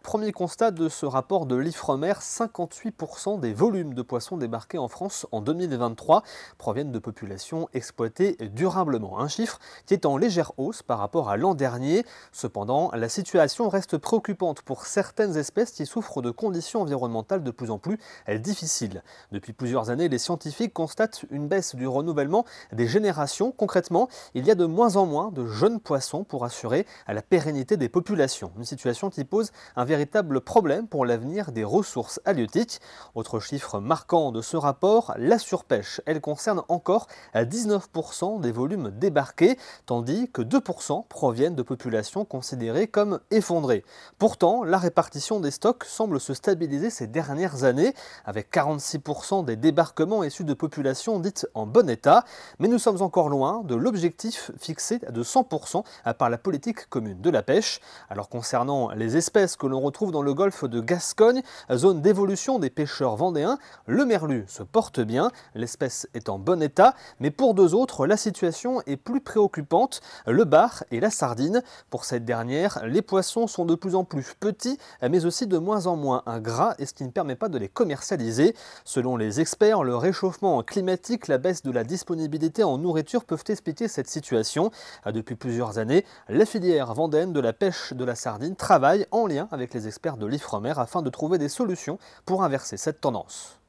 Premier constat de ce rapport de l'Ifremer, 58% des volumes de poissons débarqués en France en 2023 proviennent de populations exploitées durablement. Un chiffre qui est en légère hausse par rapport à l'an dernier. Cependant, la situation reste préoccupante pour certaines espèces qui souffrent de conditions environnementales de plus en plus difficiles. Depuis plusieurs années, les scientifiques constatent une baisse du renouvellement des générations. Concrètement, il y a de moins en moins de jeunes poissons pour assurer la pérennité des populations. Une situation qui pose un véritable problème pour l'avenir des ressources halieutiques. Autre chiffre marquant de ce rapport, la surpêche. Elle concerne encore 19% des volumes débarqués, tandis que 2% proviennent de populations considérées comme effondrées. Pourtant, la répartition des stocks semble se stabiliser ces dernières années, avec 46% des débarquements issus de populations dites en bon état. Mais nous sommes encore loin de l'objectif fixé de 100% par la politique commune de la pêche. Alors concernant les espèces que l'on retrouve dans le golfe de Gascogne, zone d'évolution des pêcheurs vendéens, le merlu se porte bien, l'espèce est en bon état, mais pour deux autres, la situation est plus préoccupante, le bar et la sardine. Pour cette dernière, les poissons sont de plus en plus petits, mais aussi de moins en moins gras, et ce qui ne permet pas de les commercialiser. Selon les experts, le réchauffement climatique, la baisse de la disponibilité en nourriture peuvent expliquer cette situation. Depuis plusieurs années, la filière vendéenne de la pêche de la sardine travaille en lien avec les experts de l'Ifremer afin de trouver des solutions pour inverser cette tendance.